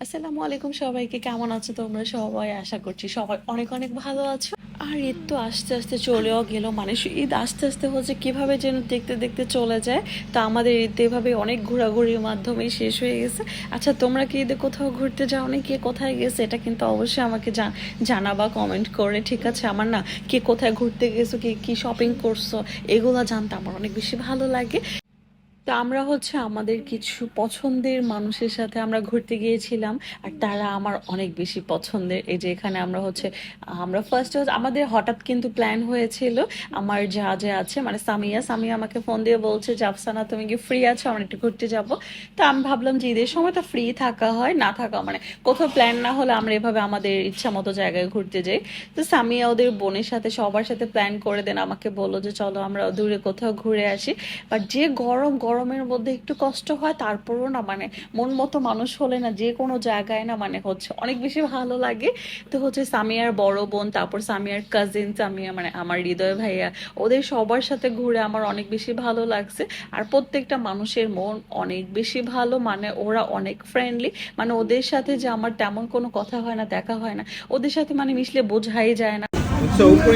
আসসালামু আলাইকুম সবাইকে, কেমন আছো তোমরা সবাই? আশা করছি সবাই অনেক অনেক ভালো আছো। আর ঈদ তো আস্তে আস্তে চলেও গেল, মানে ঈদ আস্তে আস্তে হচ্ছে কিভাবে যেন দেখতে দেখতে চলে যায়। তো আমাদের ঈদ এভাবে অনেক ঘোরাঘুরির মাধ্যমে শেষ হয়ে গেছে। আচ্ছা, তোমরা কি ঈদে কোথাও ঘুরতে যাও না? কে কোথায় গেছে এটা কিন্তু অবশ্যই আমাকে জানাবা কমেন্ট করে, ঠিক আছে? আমার না কে কোথায় ঘুরতে গেছো, কে কি শপিং করছো, এগুলো জানতে আমার অনেক বেশি ভালো লাগে। তো আমরা হচ্ছে আমাদের কিছু পছন্দের মানুষের সাথে আমরা ঘুরতে গিয়েছিলাম। আর তারা আমার অনেক বেশি পছন্দের। এই যে এখানে আমরা হচ্ছে আমরা ফার্স্ট আমাদের হঠাৎ কিন্তু প্ল্যান হয়েছিল। আমার যা যা আছে, মানে সামিয়া সামিয়া আমাকে ফোন দিয়ে বলছে যে আফসানা তুমি কি ফ্রি আছো, আমরা একটু ঘুরতে যাব। তো আমি ভাবলাম যে ঈদের সময় তো ফ্রি থাকা হয়, না থাকা মানে কোথাও প্ল্যান না হলে আমরা এভাবে আমাদের ইচ্ছা মতো জায়গায় ঘুরতে যাই। তো সামিয়া ওদের বোনের সাথে সবার সাথে প্ল্যান করে দেন, আমাকে বললো যে চলো আমরা দূরে কোথাও ঘুরে আসি। বাট যে গরমের মধ্যে একটু কষ্ট হয়, তারপরও না মানে মন মতো মানুষ হলে না যে কোনো জায়গায় না মানে হচ্ছে অনেক বেশি ভালো লাগে। তো হচ্ছে সামিয়ার বড় বোন, তারপর সামিয়ার কাজিন, সামিয়া মানে আমার হৃদয় ভাইয়া, ওদের সবার সাথে ঘুরে আমার অনেক বেশি ভালো লাগছে। আর প্রত্যেকটা মানুষের মন অনেক বেশি ভালো, মানে ওরা অনেক ফ্রেন্ডলি। মানে ওদের সাথে যে আমার তেমন কোনো কথা হয় না, দেখা হয় না, ওদের সাথে মানে মিশলে বোঝাই যায় না।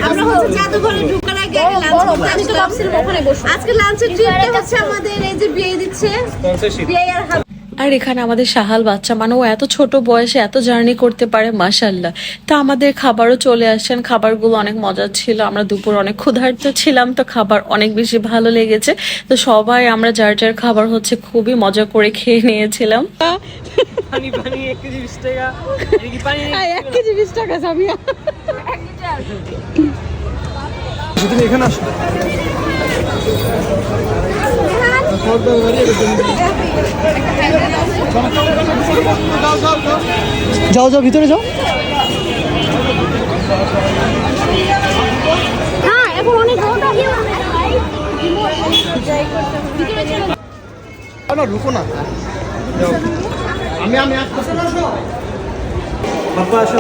আমরা হচ্ছে জাদুঘরে ঢোকার আগে লাঞ্চ করতে আসলাম। আজকে লাঞ্চের ট্রিটটা হচ্ছে আমাদের এই যে বিয়ে দিচ্ছে বিয়ে আর আর এখানে আমাদের সাহাল বাচ্চা, মানে ও এত ছোট বয়সে এত জার্নি করতে পারে, মাশাল্লাহ। তো আমাদের খাবারও চলে আসছেন, খাবারগুলো অনেক মজার ছিল। আমরা দুপুর অনেক ক্ষুধার্ত ছিলাম, তো খাবার অনেক বেশি ভালো লেগেছে। তো সবাই আমরা যার যার খাবার হচ্ছে খুবই মজা করে খেয়ে নিয়েছিলাম। পানি পানি 1 কেজি 20 টাকা। এই কি পানি 1 কেজি 20 টাকা সামিয়া। তুমি এখানে আসো। যাও যাও ভিতরে যাও। হ্যাঁ এখন অনেক ঘন্টা না রুকো না, যাও। আমি আসতেছি। বাবা আসো।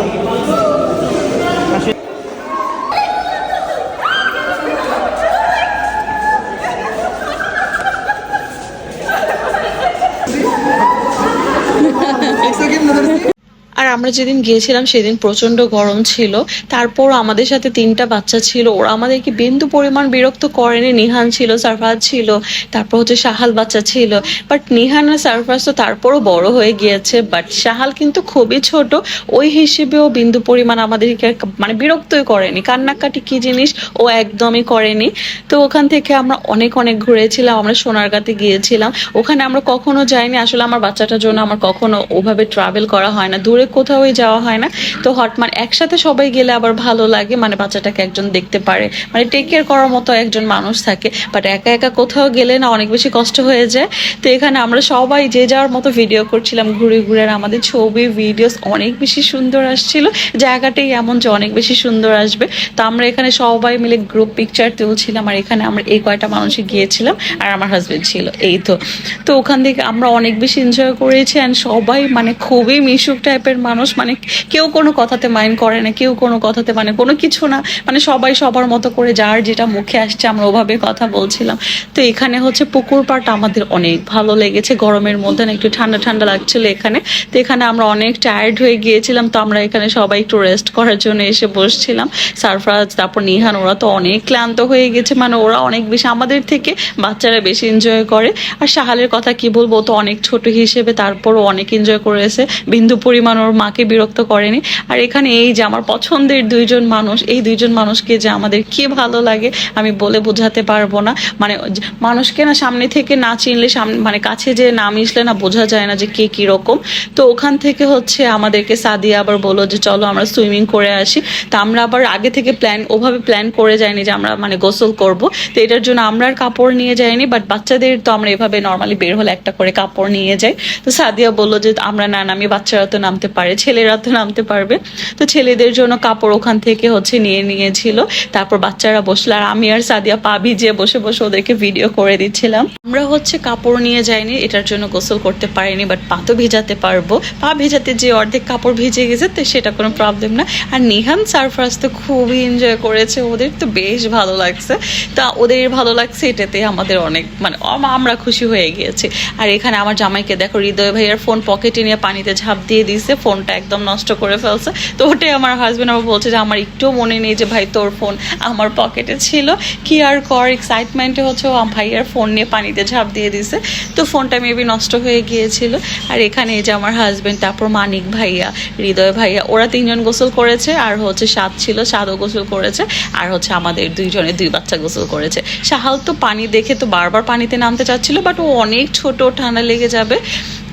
আর আমরা যেদিন গিয়েছিলাম সেদিন প্রচন্ড গরম ছিল। তারপর আমাদের সাথে 3টা বাচ্চা ছিল, ওরা আমাদেরকে বিন্দু পরিমাণ বিরক্ত করেনি। নিহান ছিল, সারফাজ ছিল, তারপর হচ্ছে সাহাল বাচ্চা ছিল। বাট নিহান আর সারফাজ তো তারপরও বড় হয়ে গিয়েছে, বাট সাহাল কিন্তু খুবই ছোট। ওই হিসেবেও বিন্দু পরিমাণ আমাদেরকে মানে বিরক্তই করেনি, কান্নাকাটি কি জিনিস ও একদমই করেনি। তো ওখান থেকে আমরা অনেক অনেক ঘুরেছিলাম। আমরা সোনারগাঁতে গিয়েছিলাম, ওখানে আমরা কখনো যাইনি। আসলে আমার বাচ্চাটার জন্য আমার কখনো ওভাবে ট্রাভেল করা হয় না, দূরে কোথাওই যাওয়া হয় না। তো মানে একসাথে সবাই গেলে আবার ভালো লাগে, মানে বাচ্চাটাকে একজন দেখতে পারে, মানে টেক কেয়ার করার মতো একজন মানুষ থাকে। বাট একা একা কোথাও গেলে না অনেক বেশি কষ্ট হয়ে যায়। তো এখানে আমরা সবাই যে যাওয়ার মতো ভিডিও করছিলাম ঘুরে ঘুরে, আর আমাদের ছবি ভিডিওস অনেক বেশি সুন্দর আসছিল। জায়গাটাই এমন যে অনেক বেশি সুন্দর আসবে। তো আমরা এখানে সবাই মিলে গ্রুপ পিকচার তুলছিলাম। আর এখানে আমরা এই কয়টা মানুষই গিয়েছিলাম, আর আমার হাজবেন্ড ছিল, এই তো। তো ওখান থেকে আমরা অনেক বেশি এনজয় করেছি। অ্যান্ড সবাই মানে খুবই মিশুক টাইপের মানুষ, মানে কেউ কোনো কথাতে মাইন্ড করে না, কেউ কোনো কথাতে মানে কোনো কিছু না, মানে সবাই সবার মতো করে যার যেটা মুখে আসছে আমরা ওভাবে কথা বলছিলাম। তো এখানে হচ্ছে পুকুর পাড়টা আমাদের অনেক ভালো লেগেছে, গরমের মধ্যে না একটু ঠান্ডা ঠান্ডা লাগছিল এখানে। তো এখানে আমরা অনেক টায়ার্ড হয়ে গিয়েছিলাম, তো আমরা এখানে সবাই একটু রেস্ট করার জন্য এসে বসছিলাম। সারফরাজ, তারপর নিহান, ওরা তো অনেক ক্লান্ত হয়ে গেছে, মানে ওরা অনেক বেশি আমাদের থেকে বাচ্চারা বেশি এনজয় করে। আর সাহালের কথা কি বলবো, ও তো অনেক ছোট হিসেবে তারপরও অনেক এনজয় করেছে, বিন্দু পরিমাণ ওর মাকে বিরক্ত করেনি। আর এখানে এই যে আমার পছন্দের 2জন মানুষ, এই 2জন মানুষকে যে আমাদের কি ভালো লাগে আমি বলে বোঝাতে পারবো না। মানে মানুষকে না সামনে থেকে না চিনলে, সামনে মানে কাছে যে না মিশলে না বোঝা যায় না যে কে কিরকম। তো ওখান থেকে হচ্ছে আমাদেরকে সাদিয়া আবার বললো যে চলো আমরা সুইমিং করে আসি। তা আমরা আবার আগে থেকে ওভাবে প্ল্যান করে যাইনি যে আমরা মানে গোসল করব। তো এটার জন্য আমরা আর কাপড় নিয়ে যাইনি, বাট বাচ্চাদের তো আমরা এভাবে নর্মালি বের হলে একটা করে কাপড় নিয়ে যাই। তো সাদিয়া বললো যে আমরা না নামি, বাচ্চারা তো নামতে পারে পারে, ছেলেরা তো নামতে পারবে। তো ছেলেদের জন্য কাপড় ওখান থেকে হচ্ছে নিয়েছিল। তারপর বাচ্চারা বসলো, আর আমি আর সাদিয়া পা ভিজিয়ে বসে বসে ওদেরকে ভিডিও করে দিচ্ছিলাম। আমরা হচ্ছে কাপড় নিয়ে যাইনি, এটার জন্য গোসল করতে পারিনি, বাট পা তো ভিজাতে পারবো। পা ভিজাতে যে অর্ধেক কাপড় ভিজে গেছে, তো সেটা কোনো প্রবলেম না। আর নিহান সারফারাজ তো খুবই এনজয় করেছে, ওদের তো বেশ ভালো লাগছে। তা ওদের ভালো লাগছে এটাতে আমাদের অনেক, মানে আমরা খুশি হয়ে গিয়েছি। আর এখানে আমার জামাইকে দেখো, হৃদয় ভাইয়ার ফোন পকেটে নিয়ে পানিতে ঝাঁপ দিয়ে দিয়েছে, ফোনটা একদম নষ্ট করে ফেলছে। তো ওটাই আমার হাজবেন্ড আমার বলছে যে আমার একটুও মনে নেই যে ভাই তোর ফোন আমার পকেটে ছিল। কি আর কর, এক্সাইটমেন্টে হচ্ছে ও ভাইয়ার ফোন নিয়ে পানিতে ঝাঁপ দিয়ে দিছে, তো ফোনটা মেবি নষ্ট হয়ে গিয়েছিল। আর এখানে এই যে আমার হাজবেন্ড, তারপর মানিক ভাইয়া, হৃদয় ভাইয়া, ওরা 3 জন গোসল করেছে। আর হচ্ছে সাদ ছিল, সাদও গোসল করেছে। আর হচ্ছে আমাদের 2 জনের 2 বাচ্চা গোসল করেছে। সাহাল তো পানি দেখে তো বারবার পানিতে নামতে চাচ্ছিল, বাট ও অনেক ছোট, ঠান্ডা লেগে যাবে।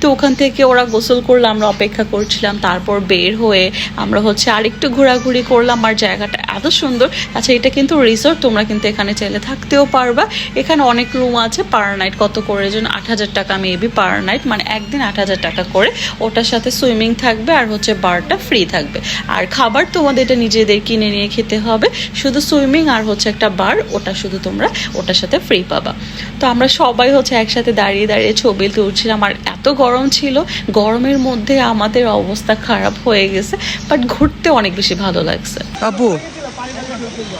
তো ওখান থেকে ওরা গোসল করলো, আমরা অপেক্ষা করছিলাম। তারপর বের হয়ে আমরা হচ্ছে আরেকটু ঘোরাঘুরি করলাম। আর জায়গাটা এত সুন্দর। আচ্ছা, এটা কিন্তু রিসোর্ট, তোমরা কিন্তু এখানে চাইলে থাকতেও পারবা। এখানে অনেক রুম আছে। পার নাইট কত করে যেন 8,000 টাকা মেবি পার নাইট, মানে একদিন 8,000 টাকা করে। ওটার সাথে সুইমিং থাকবে আর হচ্ছে বারটা ফ্রি থাকবে। আর খাবার তোমাদের এটা নিজেদের কিনে নিয়ে খেতে হবে। শুধু সুইমিং আর হচ্ছে একটা বার, ওটা শুধু তোমরা ওটার সাথে ফ্রি পাবা। তো আমরা সবাই হচ্ছে একসাথে দাঁড়িয়ে দাঁড়িয়ে ছবি তুলছিলাম। আর এত গরম ছিল, গরমের মধ্যে আমাদের অবস্থা খারাপ হয়ে গেছে, বাট ঘুরতে অনেক বেশি ভালো লাগছে। আপু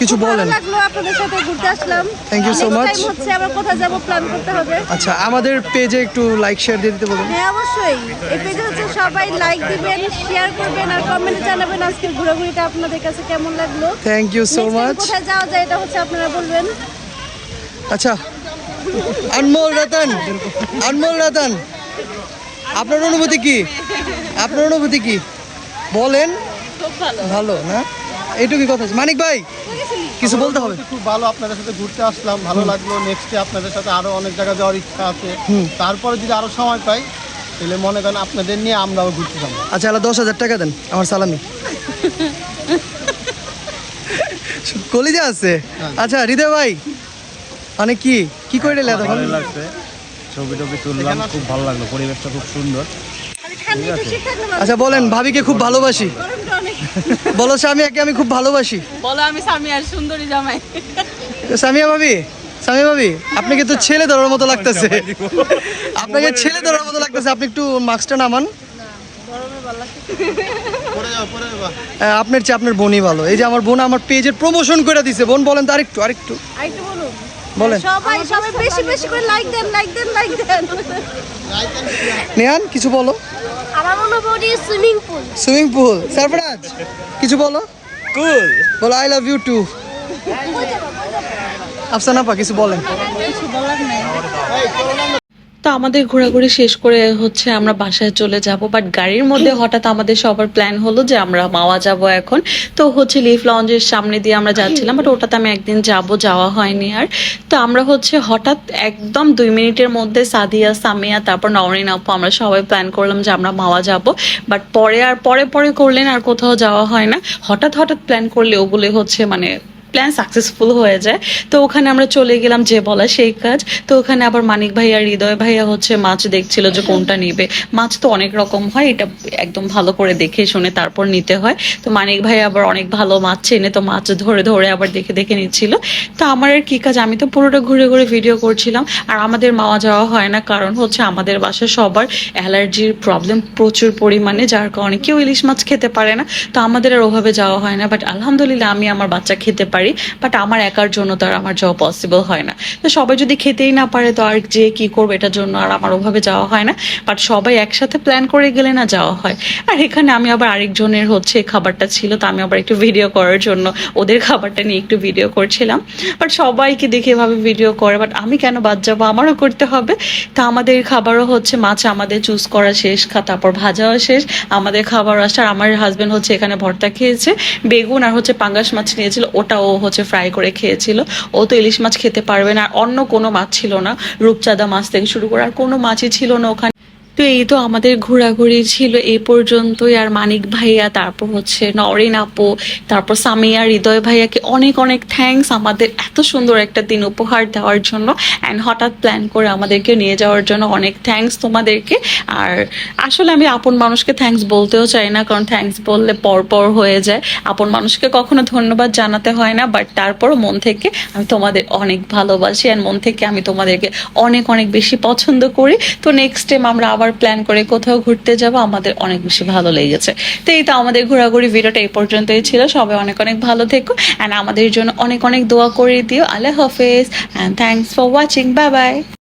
কিছু বলেন। ভালো লাগলো আপনাদের সাথে ঘুরতে আসলাম। Thank you so Next much. time হচ্ছে আবার কোথায় যাব প্ল্যান করতে হবে। আচ্ছা, আমাদের পেজে একটু লাইক শেয়ার দিয়ে দিতে বলুন। হ্যাঁ অবশ্যই, এই পেজে হচ্ছে সবাই লাইক দিবেন, শেয়ার করবেন আর কমেন্টে জানাবেন আজকের ঘোরাঘুরিটা আপনাদের কাছে কেমন লাগলো। Thank you so Next time much. কোথায় যাওয়া যায় এটা হচ্ছে আপনারা বলবেন। আচ্ছা, আনমোল রতন, আনমোল রতন, আপনার অনুভূতি কি? আপনার অনুভূতি কি বলেন? ভালো না, এইটুকুই কথা। মানিক ভাই কিছু বলতে হবে? খুব ভালো, আপনাদের সাথে ঘুরতে আসলাম, ভালো লাগলো। নেক্সটে আপনাদের সাথে আরো অনেক জায়গা যাওয়ার ইচ্ছা আছে। তারপরে যদি আরো সময় পাই তাহলে মনে করেন আপনাদের নিয়ে আমরাও ঘুরতে যাবো। আচ্ছা, 10,000 টাকা দেন, আমার সালামি। কলিজা আছে। আচ্ছা হৃদয় ভাই, মানে কি কি করে এলে এতক্ষণ? ভালো লাগছে, ছবি টবি তুললাম, খুব ভালো লাগলো, পরিবেশটা খুব সুন্দর। আচ্ছা বলেন, ভাবিকে খুব ভালোবাসি বলো। স্বামীকে আমি খুব ভালোবাসি বলো। আমি স্বামী আর সুন্দরী জামাই। সামিয়া ভাবি, সামিয়া ভাবি, আপনাকে তো ছেলে ধরার মতো লাগতেছে। আপনাকে ছেলে ধরার মতো লাগতেছে। আপনি একটু মাস্কটা নামান। আপনার চেয়ে আপনার বোনই ভালো। এই যে আমার বোন আমার পেজের প্রমোশন করে দিছে। বোন বলেন তো আরেকটু আরেকটু বলুন। বলেন। সবাই বেশি বেশি করে লাইক দেন, লাইক দেন, লাইক দেন। নেহান কিছু বলো। আমার অনুভূতি swimming pool. Swimming pool. Sarfaraz কিছু বলো। কুল বলো। I love you too. Afsana আপা কিছু বলেন। তো আমাদের ঘোরাঘুরি শেষ করে হচ্ছে আমরা বাসায় চলে যাব, বাট গাড়ির মধ্যে হঠাৎ আমাদের সবার প্ল্যান হলো যে আমরা মাওয়া যাব এখন। তো হচ্ছে লিফ লঞ্জের সামনে দিয়ে আমরা যাচ্ছিলাম, বাট ওটাতে আমি একদিন যাওয়া হয়নি আর। তো আমরা হচ্ছে হঠাৎ একদম 2 মিনিটের মধ্যে সাদিয়া, সামিয়া, তারপর নওরিন আপু, আমরা সবাই প্ল্যান করলাম যে আমরা মাওয়া যাব। বাট পরে করলেন আর কোথাও যাওয়া হয় না। হঠাৎ প্ল্যান করলে ওগুলো হচ্ছে মানে প্ল্যান সাকসেসফুল হয়ে যায়। তো ওখানে আমরা চলে গেলাম, যে বলা সেই কাজ। তো ওখানে আবার মানিক ভাইয়া, হৃদয় ভাইয়া হচ্ছে মাছ দেখছিল যে কোনটা নিবে। মাছ তো অনেক রকম হয়, এটা একদম ভালো করে দেখে শুনে তারপর নিতে হয়। তো মানিক ভাই আবার অনেক ভালো মাছ চেনে, তো মাছ ধরে আবার দেখে নিচ্ছিল। তো আমার আর কি কাজ, আমি তো পুরোটা ঘুরে ভিডিও করছিলাম। আর আমাদের মাওয়া যাওয়া হয় না, কারণ হচ্ছে আমাদের বাসায় সবার অ্যালার্জির প্রবলেম প্রচুর পরিমাণে, যার কারণে কেউ ইলিশ মাছ খেতে পারে না। তো আমাদের আর ওভাবে যাওয়া হয় না। বাট আলহামদুলিল্লাহ আমি আমার বাচ্চা খেতে পারি, বাট আমার একার জন্য তো আর আমার যাওয়া পসিবল হয় না। তো সবাই যদি খেতেই না পারে তো আর যে কি করবে, এটার জন্য আর আমার ওভাবে যাওয়া হয় না। বাট সবাই একসাথে প্ল্যান করে গেলে না যাওয়া হয়। আর এখানে আমি আবার আরেকজনের হচ্ছে খাবারটা ছিল, তো আমি আবার একটু ভিডিও করার জন্য ওদের খাবারটা নিয়ে একটু ভিডিও করছিলাম। বাট সবাইকে দেখে এভাবে ভিডিও করে, বাট আমি কেন বাদ যাবো, আমারও করতে হবে। তা আমাদের খাবারও হচ্ছে মাছ আমাদের চুজ করা শেষ, তারপর ভাজাও শেষ, আমাদের খাবার আসছে। আর আমার হাজবেন্ড হচ্ছে এখানে ভর্তা খেয়েছে, বেগুন আর হচ্ছে পাঙ্গাস মাছ নিয়েছিল, ওটাও হচ্ছে ফ্রাই করে খেয়েছিল। ও তো ইলিশ মাছ খেতে পারবে না, আর অন্য কোনো মাছ ছিল না, রূপচাঁদা মাছ থেকে শুরু করে আর কোনো মাছই ছিল না ওখানে। তো এই তো আমাদের ঘোরাঘুরি ছিল এই পর্যন্তই। আর মানিক ভাইয়া, তারপর হচ্ছে নরিন আপু, তারপর সামিয়া, হৃদয় ভাইয়াকে অনেক অনেক থ্যাঙ্কস আমাদের এত সুন্দর একটা দিন উপহার দেওয়ার জন্য, অ্যান্ড হঠাৎ প্ল্যান করে আমাদেরকে নিয়ে যাওয়ার জন্য অনেক থ্যাঙ্কস তোমাদেরকে। আর আসলে আমি আপন মানুষকে থ্যাঙ্কস বলতেও চাই না, কারণ থ্যাঙ্কস বললে পর হয়ে যায়। আপন মানুষকে কখনো ধন্যবাদ জানাতে হয় না, বাট তারপরও মন থেকে আমি তোমাদের অনেক ভালোবাসি, অ্যান্ড মন থেকে আমি তোমাদেরকে অনেক অনেক বেশি পছন্দ করি। তো নেক্সট টাইম আমরা আবার প্ল্যান করে কোথাও ঘুরতে যাব, আমাদের অনেক বেশি ভালো লেগেছে। তো এই তো আমাদের ঘোরাঘুরি ভিডিওটা এই পর্যন্তই ছিল। সবাই অনেক অনেক ভালো থেকো, অ্যান্ড আমাদের জন্য অনেক অনেক দোয়া করে দিও। আল্লাহ হাফেজ, and thanks for watching. Bye bye.